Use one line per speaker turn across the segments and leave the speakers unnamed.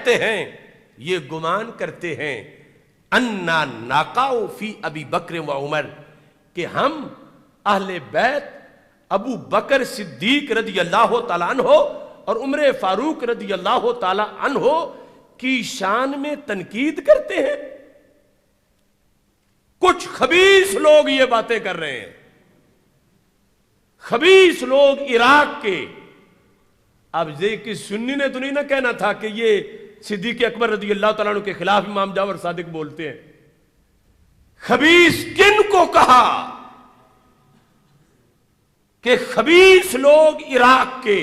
کہتے ہیں، یہ گمان کرتے ہیں انا ناقاؤ فی ابی بکر و عمر، کہ ہم اہل بیت ابو بکر صدیق رضی اللہ تعالیٰ عنہ اور عمر فاروق رضی اللہ تعالیٰ عنہ کی شان میں تنقید کرتے ہیں۔ کچھ خبیث لوگ یہ باتیں کر رہے ہیں، خبیث لوگ عراق کے۔ اب یہ کہ سنی نے تو نہیں نہ کہنا تھا کہ یہ صدیق اکبر رضی اللہ تعالیٰ عنہ کے خلاف امام جعفر صادق بولتے ہیں۔ خبیث کن کو کہا کہ خبیث لوگ عراق کے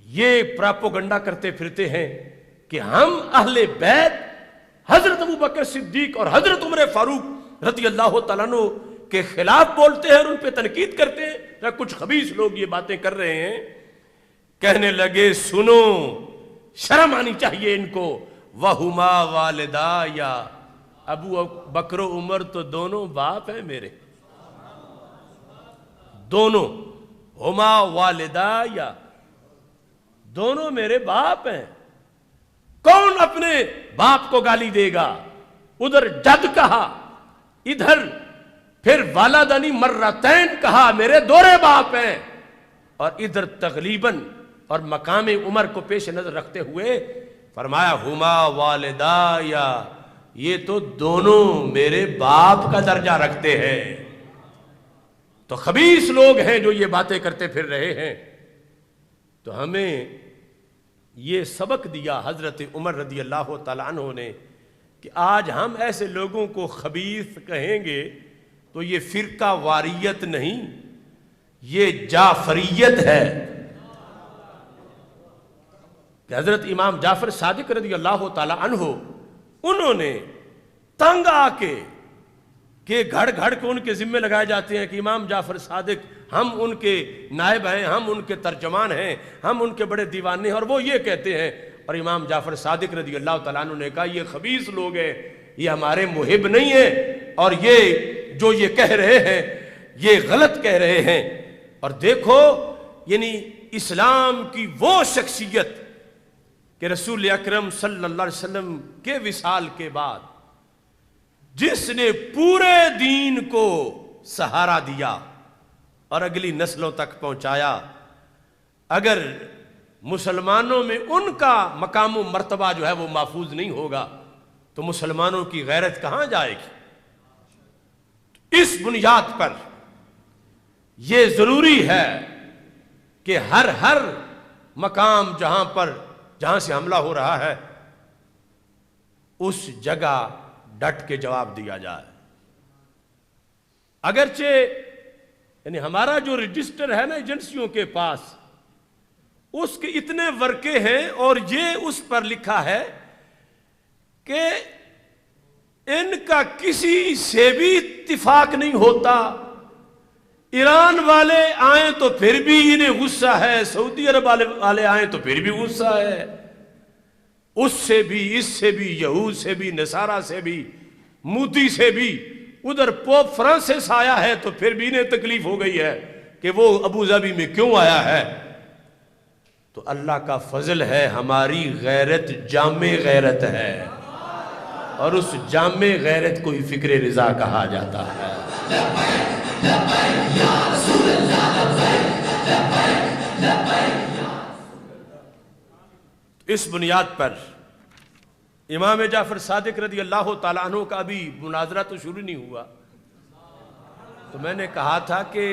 یہ پراپوگنڈا کرتے پھرتے ہیں کہ ہم اہل بیت حضرت ابو بکر صدیق اور حضرت عمر فاروق رضی اللہ تعالیٰ عنہ کے خلاف بولتے ہیں اور ان پہ تنقید کرتے ہیں۔ کچھ خبیث لوگ یہ باتیں کر رہے ہیں، کہنے لگے سنو، شرم آنی چاہیے ان کو، وہما والدا، یا ابو بکر و عمر تو دونوں باپ ہیں میرے، دونوں، ہما والدا، یا دونوں میرے باپ ہیں۔ کون اپنے باپ کو گالی دے گا؟ ادھر جد کہا، ادھر پھر والدانی مرتین کہا، میرے دورے باپ ہیں، اور ادھر تغلیباً اور مقام عمر کو پیش نظر رکھتے ہوئے فرمایا ہما والدا، یا یہ تو دونوں میرے باپ کا درجہ رکھتے ہیں۔ تو خبیث لوگ ہیں جو یہ باتیں کرتے پھر رہے ہیں۔ تو ہمیں یہ سبق دیا حضرت عمر رضی اللہ تعالیٰ عنہ نے کہ آج ہم ایسے لوگوں کو خبیث کہیں گے تو یہ فرقہ واریت نہیں، یہ جعفریت ہے۔ کہ حضرت امام جعفر صادق رضی اللہ تعالیٰ عنہ انہوں نے تنگ آ کے کہ گھڑ گھڑ کے ان کے ذمے لگائے جاتے ہیں کہ امام جعفر صادق ہم ان کے نائب ہیں، ہم ان کے ترجمان ہیں، ہم ان کے بڑے دیوانے ہیں، اور وہ یہ کہتے ہیں۔ اور امام جعفر صادق رضی اللہ تعالیٰ عنہ نے کہا یہ خبیث لوگ ہیں، یہ ہمارے محب نہیں ہیں، اور یہ جو یہ کہہ رہے ہیں یہ غلط کہہ رہے ہیں۔ اور دیکھو یعنی اسلام کی وہ شخصیت کہ رسول اکرم صلی اللہ علیہ وسلم کے وصال کے بعد جس نے پورے دین کو سہارا دیا اور اگلی نسلوں تک پہنچایا، اگر مسلمانوں میں ان کا مقام و مرتبہ جو ہے وہ محفوظ نہیں ہوگا تو مسلمانوں کی غیرت کہاں جائے گی؟ اس بنیاد پر یہ ضروری ہے کہ ہر مقام جہاں سے حملہ ہو رہا ہے اس جگہ ڈٹ کے جواب دیا جائے۔ اگرچہ یعنی ہمارا جو رجسٹر ہے نا ایجنسیوں کے پاس، اس کے اتنے ورقے ہیں اور یہ اس پر لکھا ہے کہ ان کا کسی سے بھی اتفاق نہیں ہوتا، ایران والے آئیں تو پھر بھی انہیں غصہ ہے، سعودی عرب والے آئیں تو پھر بھی غصہ ہے، اس سے بھی، اس سے بھی، یہود سے بھی، نصارہ سے بھی، مودی سے بھی، ادھر پوپ فرانسس آیا ہے تو پھر بھی انہیں تکلیف ہو گئی ہے کہ وہ ابو ظبی میں کیوں آیا ہے۔ تو اللہ کا فضل ہے، ہماری غیرت جامع غیرت ہے، اور اس جامع غیرت کو ہی فکر رضا کہا جاتا ہے۔ اس بنیاد پر امام جعفر صادق رضی اللہ تعالیٰ عنہ کا ابھی مناظرہ تو شروع نہیں ہوا، تو میں نے کہا تھا کہ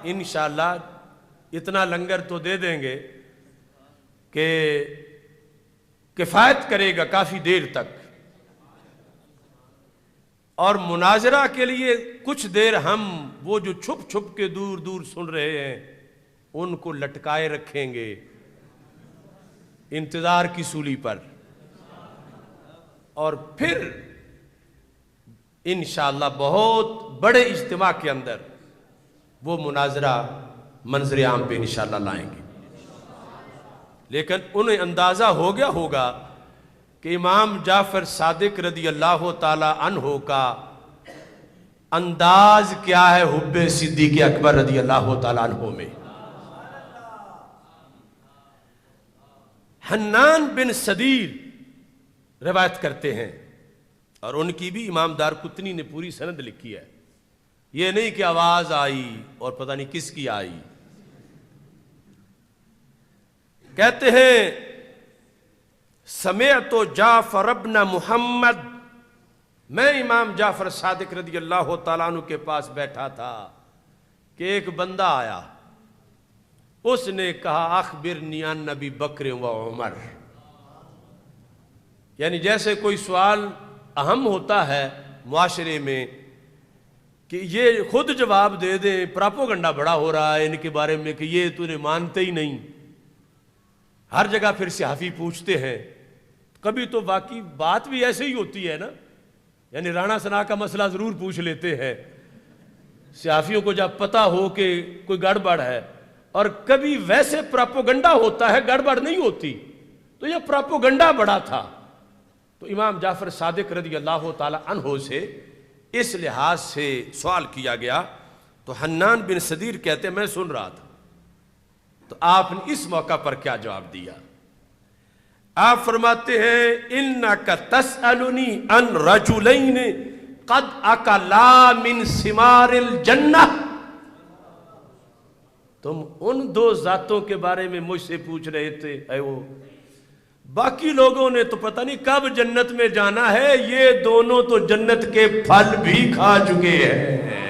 انشاءاللہ اتنا لنگر تو دے دیں گے کہ کفایت کرے گا کافی دیر تک، اور مناظرہ کے لیے کچھ دیر ہم وہ جو چھپ چھپ کے دور دور سن رہے ہیں ان کو لٹکائے رکھیں گے انتظار کی سولی پر، اور پھر انشاءاللہ بہت بڑے اجتماع کے اندر وہ مناظرہ منظر عام پہ انشاءاللہ لائیں گے۔ لیکن انہیں اندازہ ہو گیا ہوگا کہ امام جعفر صادق رضی اللہ تعالی عنہ کا انداز کیا ہے حب صدیق اکبر رضی اللہ تعالی عنہ میں۔ حنان بن صدیر روایت کرتے ہیں، اور ان کی بھی امام دارقطنی نے پوری سند لکھی ہے، یہ نہیں کہ آواز آئی اور پتہ نہیں کس کی آئی. کہتے ہیں سمعت جعفر ابن محمد، میں امام جعفر صادق رضی اللہ تعالیٰ عنہ کے پاس بیٹھا تھا کہ ایک بندہ آیا، اس نے کہا اخبرنی عن ابی بکر و عمر. یعنی جیسے کوئی سوال اہم ہوتا ہے معاشرے میں کہ یہ خود جواب دے دیں، پراپوگنڈا بڑا ہو رہا ہے ان کے بارے میں کہ یہ تو نے مانتے ہی نہیں. ہر جگہ پھر صحافی پوچھتے ہیں، کبھی تو واقعی بات بھی ایسے ہی ہوتی ہے نا، یعنی رانا ثنا کا مسئلہ ضرور پوچھ لیتے ہیں صحافیوں کو جب پتہ ہو کہ کوئی گڑبڑ ہے، اور کبھی ویسے پراپوگنڈا ہوتا ہے گڑبڑ نہیں ہوتی، تو یہ پراپوگنڈا بڑا تھا. تو امام جعفر صادق رضی اللہ تعالی عنہ سے اس لحاظ سے سوال کیا گیا. تو حنان بن صدیر کہتے ہیں میں سن رہا تھا. تو آپ نے اس موقع پر کیا جواب دیا؟ آپ فرماتے ہیں انک تسألنی عن رجلین قد اکلا من ثمار الجنہ، تم ان دو ذاتوں کے بارے میں مجھ سے پوچھ رہے تھے، اے وہ باقی لوگوں نے تو پتہ نہیں کب جنت میں جانا ہے، یہ دونوں تو جنت کے پھل بھی کھا چکے ہیں.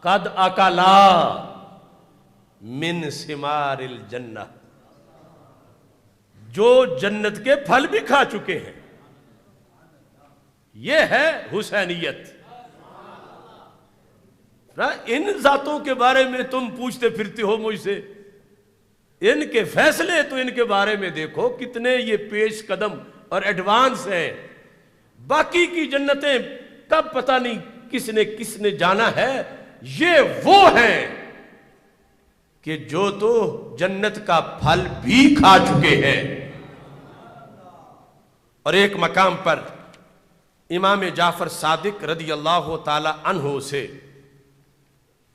قد اکلا من ثمار الجنہ، جو جنت کے پھل بھی کھا چکے ہیں. یہ ہے حسینیت. ان ذاتوں کے بارے میں تم پوچھتے پھرتے ہو مجھ سے، ان کے فیصلے تو ان کے بارے میں دیکھو کتنے یہ پیش قدم اور ایڈوانس ہیں. باقی کی جنتیں کب پتہ نہیں کس نے جانا ہے. یہ وہ ہیں کہ جو تو جنت کا پھل بھی کھا چکے ہیں. اور ایک مقام پر امام جعفر صادق رضی اللہ تعالی عنہ سے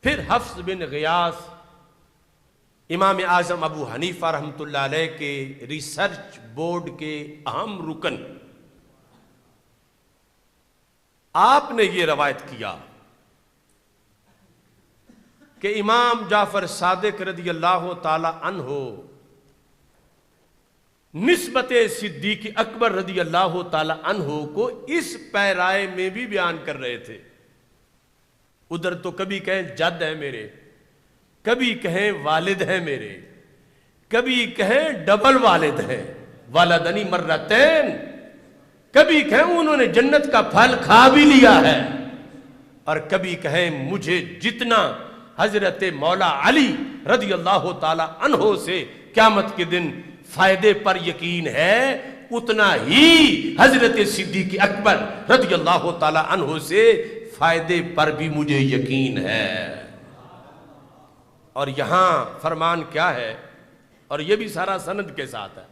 پھر حفص بن غیاث امام اعظم ابو حنیفہ رحمۃ اللہ علیہ کے ریسرچ بورڈ کے اہم رکن، آپ نے یہ روایت کیا کہ امام جعفر صادق رضی اللہ تعالی عنہ نسبت صدیق اکبر رضی اللہ تعالی عنہ کو اس پیرائے میں بھی بیان کر رہے تھے. ادھر تو کبھی کہیں جد ہیں میرے، کبھی کہیں والد ہیں میرے، کبھی کہیں ڈبل والد ہیں والدنی مرتین، کبھی کہیں انہوں نے جنت کا پھل کھا بھی لیا ہے، اور کبھی کہیں مجھے جتنا حضرت مولا علی رضی اللہ تعالی عنہ سے قیامت کے دن فائدے پر یقین ہے، اتنا ہی حضرت صدیق اکبر رضی اللہ تعالی عنہ سے فائدے پر بھی مجھے یقین ہے. اور یہاں فرمان کیا ہے، اور یہ بھی سارا سند کے ساتھ ہے،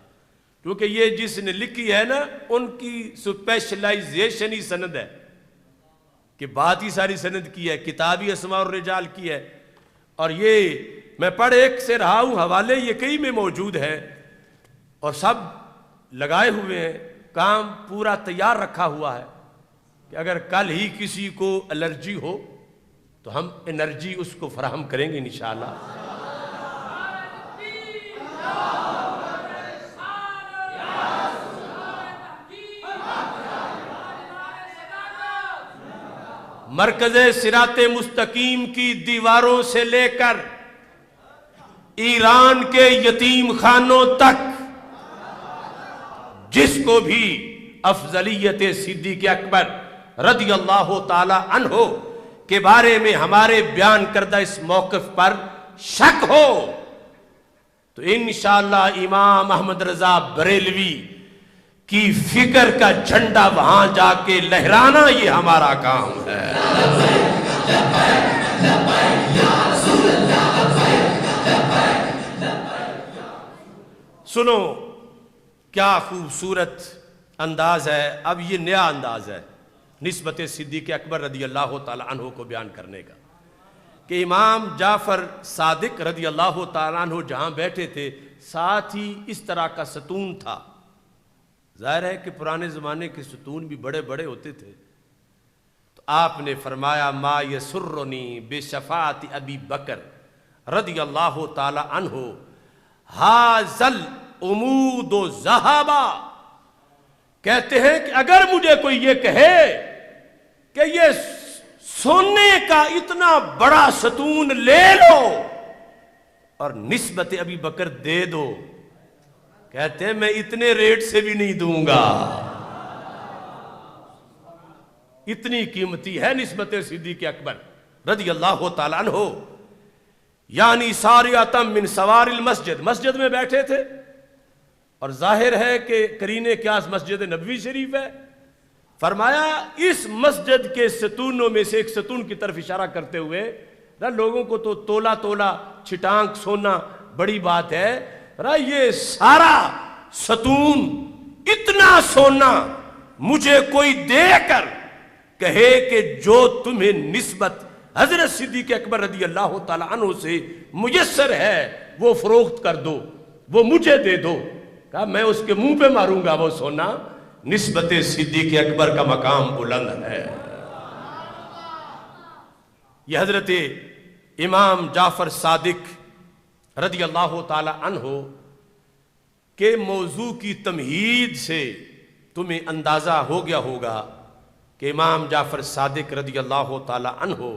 کیونکہ یہ جس نے لکھی ہے نا ان کی سپیشلائزیشن ہی سند ہے کہ بات ہی ساری سند کی ہے، کتابی اسماء الرجال کی ہے. اور یہ میں پڑھ ایک سے رہا ہوں، حوالے یہ کئی میں موجود ہے اور سب لگائے ہوئے ہیں، کام پورا تیار رکھا ہوا ہے کہ اگر کل ہی کسی کو الرجی ہو تو ہم انرجی اس کو فراہم کریں گے انشاءاللہ. مرکز صراط مستقیم کی دیواروں سے لے کر ایران کے یتیم خانوں تک جس کو بھی افضلیت صدیق اکبر رضی اللہ تعالی عنہ کے بارے میں ہمارے بیان کردہ اس موقف پر شک ہو تو انشاءاللہ امام احمد رضا بریلوی کی فکر کا جھنڈا وہاں جا کے لہرانا یہ ہمارا کام ہے. سنو کیا خوبصورت انداز ہے. اب یہ نیا انداز ہے نسبت صدیق اکبر رضی اللہ تعالی عنہ کو بیان کرنے کا. کہ امام جعفر صادق رضی اللہ تعالیٰ عنہ جہاں بیٹھے تھے ساتھ ہی اس طرح کا ستون تھا. ظاہر ہے کہ پرانے زمانے کے ستون بھی بڑے بڑے ہوتے تھے. تو آپ نے فرمایا ما یسرنی بشفاعت ابی بکر رضی اللہ تعالی عنہ ھذل عمود و ذہبا. کہتے ہیں کہ اگر مجھے کوئی یہ کہے کہ یہ سونے کا اتنا بڑا ستون لے لو اور نسبت ابی بکر دے دو، کہتے ہیں میں اتنے ریٹ سے بھی نہیں دوں گا، اتنی قیمتی ہے نسبت صدیق اکبر رضی اللہ تعالیٰ عنہ. یعنی ساریاتم من سوار المسجد، مسجد میں بیٹھے تھے اور ظاہر ہے کہ قرین قیاس مسجد نبوی شریف ہے. فرمایا اس مسجد کے ستونوں میں سے ایک ستون کی طرف اشارہ کرتے ہوئے، نہ لوگوں کو تو تولا تولا چھٹانک سونا بڑی بات ہے، یہ سارا ستون اتنا سونا مجھے کوئی دے کر کہے کہ جو تمہیں نسبت حضرت صدیق اکبر رضی اللہ تعالیٰ عنہ سے میسر ہے وہ فروخت کر دو، وہ مجھے دے دو. کہا میں اس کے منہ پہ ماروں گا وہ سونا. نسبت صدیق اکبر کا مقام بلند ہے. یہ حضرت امام جعفر صادق رضی اللہ تعالی عنہ کے موضوع کی تمہید سے تمہیں اندازہ ہو گیا ہوگا کہ امام جعفر صادق رضی اللہ تعالی عنہ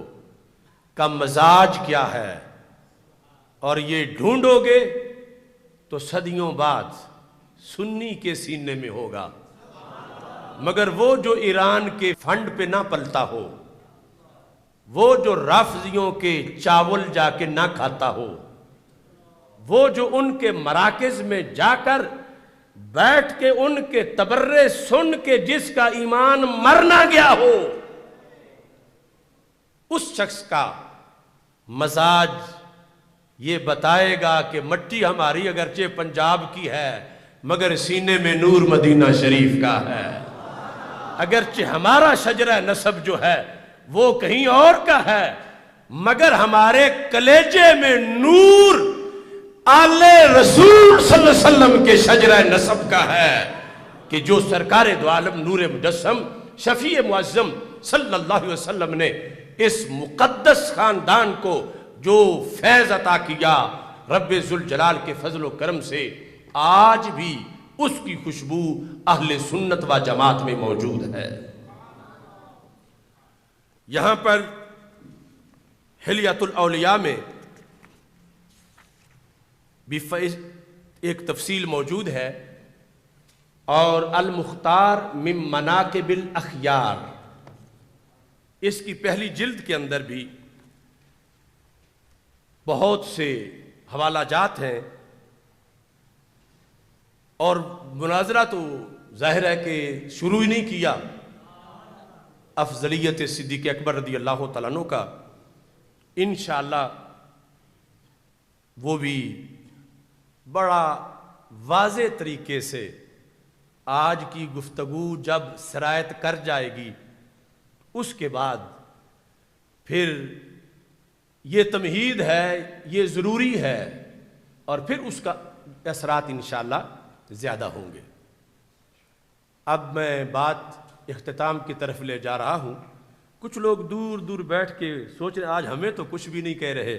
کا مزاج کیا ہے. اور یہ ڈھونڈو گے تو صدیوں بعد سنی کے سینے میں ہوگا، مگر وہ جو ایران کے فنڈ پہ نہ پلتا ہو، وہ جو رافضیوں کے چاول جا کے نہ کھاتا ہو، وہ جو ان کے مراکز میں جا کر بیٹھ کے ان کے تبرے سن کے جس کا ایمان مر نہ گیا ہو، اس شخص کا مزاج یہ بتائے گا کہ مٹی ہماری اگرچہ پنجاب کی ہے مگر سینے میں نور مدینہ شریف کا ہے. اگرچہ ہمارا شجرہ نسب جو ہے وہ کہیں اور کا ہے مگر ہمارے کلیجے میں نور آل رسول صلی اللہ علیہ وسلم کے شجرہ نسب کا ہے کہ جو سرکار دو عالم نور مجسم شفیع معظم صلی اللہ علیہ وسلم نے اس مقدس خاندان کو جو فیض عطا کیا رب ذوالجلال کے فضل و کرم سے، آج بھی اس کی خوشبو اہل سنت و جماعت میں موجود ہے. یہاں پر حلیۃ الاولیاء میں بھی ایک تفصیل موجود ہے، اور المختار من مناقب الاخیار اس کی پہلی جلد کے اندر بھی بہت سے حوالہ جات ہیں. اور مناظرہ تو ظاہر ہے کہ شروع ہی نہیں کیا افضلیت صدیق اکبر رضی اللہ تعالیٰ عنہ کا. انشاءاللہ وہ بھی بڑا واضح طریقے سے آج کی گفتگو جب سرایت کر جائے گی اس کے بعد پھر یہ تمہید ہے، یہ ضروری ہے، اور پھر اس کا اثرات انشاءاللہ زیادہ ہوں گے. اب میں بات اختتام کی طرف لے جا رہا ہوں. کچھ لوگ دور دور بیٹھ کے سوچ رہے آج ہمیں تو کچھ بھی نہیں کہہ رہے.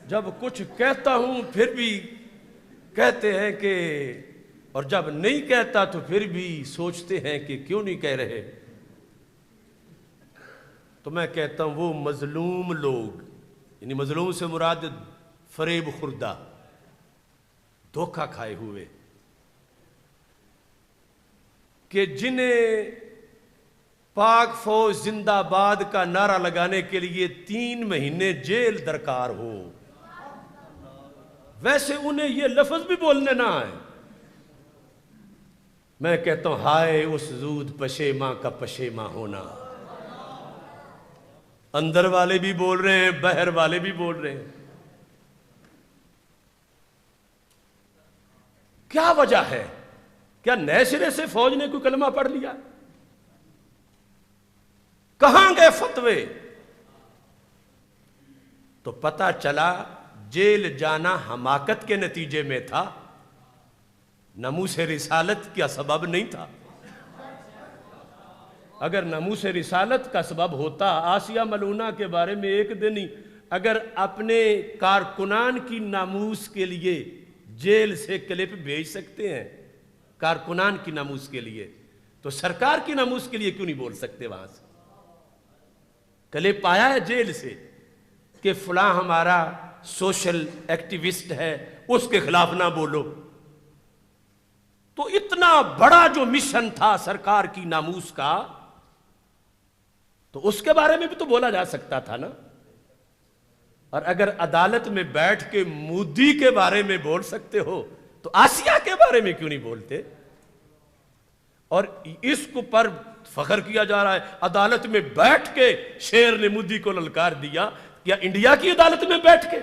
جب کچھ کہتا ہوں پھر بھی کہتے ہیں کہ، اور جب نہیں کہتا تو پھر بھی سوچتے ہیں کہ کیوں نہیں کہہ رہے. تو میں کہتا ہوں وہ مظلوم لوگ، یعنی مظلوم سے مراد فریب خوردہ، دھوکہ کھائے ہوئے، کہ جنہیں پاک فوج زندہ باد کا نعرہ لگانے کے لیے 3 مہینے جیل درکار ہو، ویسے انہیں یہ لفظ بھی بولنے نہ آئے. میں کہتا ہوں ہائے اس زود پشیماں کا پشیماں ہونا. اندر والے بھی بول رہے ہیں، باہر والے بھی بول رہے ہیں. کیا وجہ ہے؟ کیا نئے سرے سے فوج نے کوئی کلمہ پڑھ لیا؟ کہاں گئے فتوے؟ تو پتہ چلا جیل جانا حماقت کے نتیجے میں تھا، ناموس رسالت کا سبب نہیں تھا۔ اگر ناموس رسالت کا سبب ہوتا، آسیہ ملونہ کے بارے میں ایک دن ہی اگر اپنے کارکنان کی ناموس کے لیے جیل سے کلپ بھیج سکتے ہیں، کارکنان کی ناموس کے لیے، تو سرکار کی ناموس کے لیے کیوں نہیں بول سکتے؟ وہاں سے کلپ آیا ہے جیل سے کہ فلاں ہمارا سوشل ایکٹیوسٹ ہے، اس کے خلاف نہ بولو۔ تو اتنا بڑا جو مشن تھا سرکار کی ناموس کا، تو اس کے بارے میں بھی تو بولا جا سکتا تھا نا۔ اور اگر عدالت میں بیٹھ کے مودی کے بارے میں بول سکتے ہو تو آسیہ کے بارے میں کیوں نہیں بولتے؟ اور اس کو پر فخر کیا جا رہا ہے، عدالت میں بیٹھ کے شیر نے مودی کو للکار دیا۔ کیا انڈیا کی عدالت میں بیٹھ کے؟